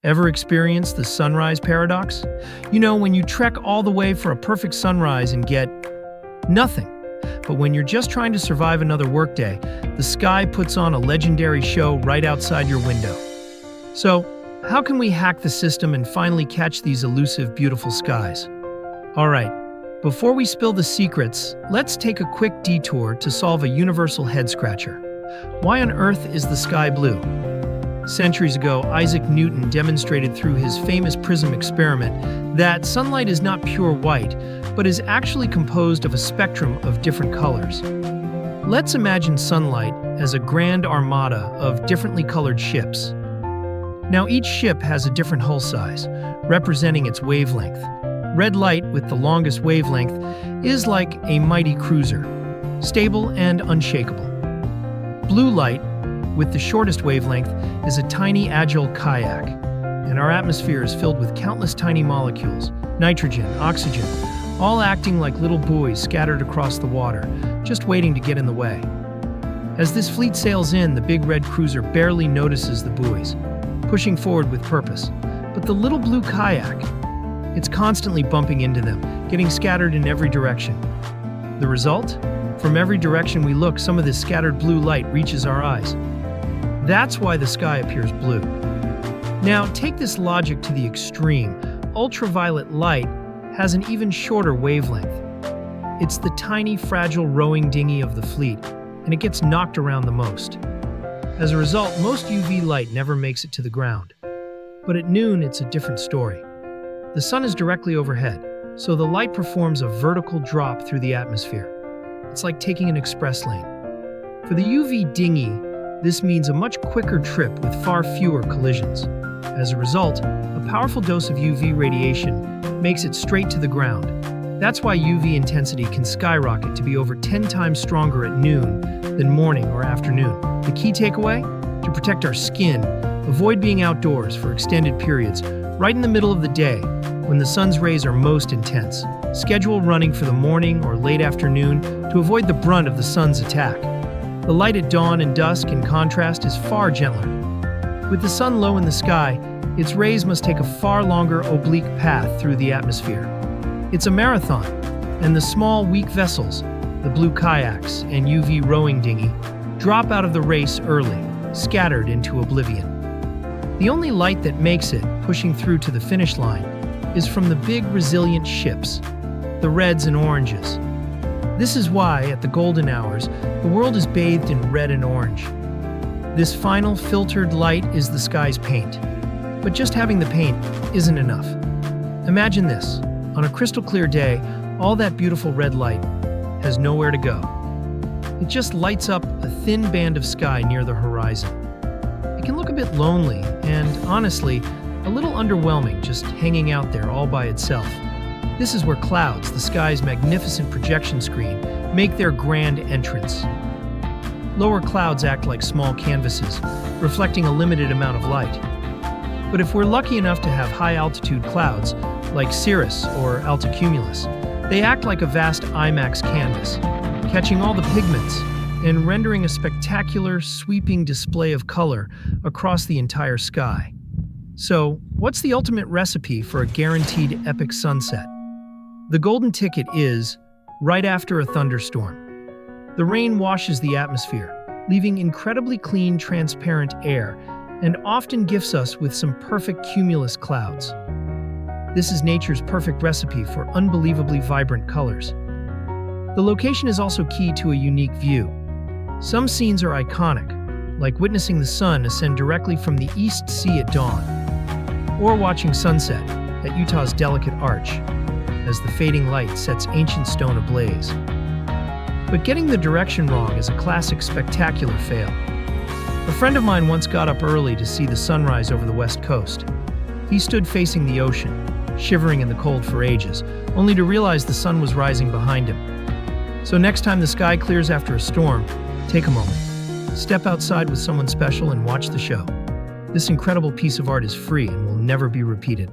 Ever experienced the sunrise paradox? You know, when you trek all the way for a perfect sunrise and get nothing. But when you're just trying to survive another workday, the sky puts on a legendary show right outside your window. So, how can we hack the system and finally catch these elusive, beautiful skies? All right, before we spill the secrets, let's take a quick detour to solve a universal head-scratcher. Why on earth is the sky blue? Centuries ago, Isaac Newton demonstrated through his famous prism experiment that sunlight is not pure white, but is actually composed of a spectrum of different colors. Let's imagine sunlight as a grand armada of differently colored ships. Now, each ship has a different hull size, representing its wavelength. Red light, with the longest wavelength, is like a mighty cruiser, stable and unshakable. Blue light, with the shortest wavelength, is a tiny, agile kayak, and our atmosphere is filled with countless tiny molecules, nitrogen, oxygen, all acting like little buoys scattered across the water, just waiting to get in the way. As this fleet sails in, the big red cruiser barely notices the buoys, pushing forward with purpose. But the little blue kayak, it's constantly bumping into them, getting scattered in every direction. The result? From every direction we look, some of this scattered blue light reaches our eyes. That's why the sky appears blue. Now, take this logic to the extreme. Ultraviolet light has an even shorter wavelength. It's the tiny, fragile rowing dinghy of the fleet, and it gets knocked around the most. As a result, most UV light never makes it to the ground. But at noon, it's a different story. The sun is directly overhead, so the light performs a vertical drop through the atmosphere. It's like taking an express lane. For the UV dinghy, this means a much quicker trip with far fewer collisions. As a result, a powerful dose of UV radiation makes it straight to the ground. That's why UV intensity can skyrocket to be over 10 times stronger at noon than morning or afternoon. The key takeaway? To protect our skin, avoid being outdoors for extended periods, right in the middle of the day, when the sun's rays are most intense. Schedule running for the morning or late afternoon to avoid the brunt of the sun's attack. The light at dawn and dusk, in contrast, is far gentler. With the sun low in the sky, its rays must take a far longer oblique path through the atmosphere. It's a marathon, and the small, weak vessels, the blue kayaks and UV rowing dinghy, drop out of the race early, scattered into oblivion. The only light that makes it, pushing through to the finish line, is from the big, resilient ships, the reds and oranges. This is why, at the golden hours, the world is bathed in red and orange. This final filtered light is the sky's paint. But just having the paint isn't enough. Imagine this. On a crystal clear day, all that beautiful red light has nowhere to go. It just lights up a thin band of sky near the horizon. It can look a bit lonely and, honestly, a little underwhelming just hanging out there all by itself. This is where clouds, the sky's magnificent projection screen, make their grand entrance. Lower clouds act like small canvases, reflecting a limited amount of light. But if we're lucky enough to have high-altitude clouds, like cirrus or altocumulus, they act like a vast IMAX canvas, catching all the pigments and rendering a spectacular, sweeping display of color across the entire sky. So, what's the ultimate recipe for a guaranteed epic sunset? The golden ticket is, right after a thunderstorm. The rain washes the atmosphere, leaving incredibly clean, transparent air, and often gifts us with some perfect cumulus clouds. This is nature's perfect recipe for unbelievably vibrant colors. The location is also key to a unique view. Some scenes are iconic, like witnessing the sun ascend directly from the East Sea at dawn, or watching sunset at Utah's delicate arch, as the fading light sets ancient stone ablaze. But getting the direction wrong is a classic spectacular fail. A friend of mine once got up early to see the sunrise over the west coast. He stood facing the ocean, shivering in the cold for ages, only to realize the sun was rising behind him. So next time the sky clears after a storm, take a moment. Step outside with someone special and watch the show. This incredible piece of art is free and will never be repeated.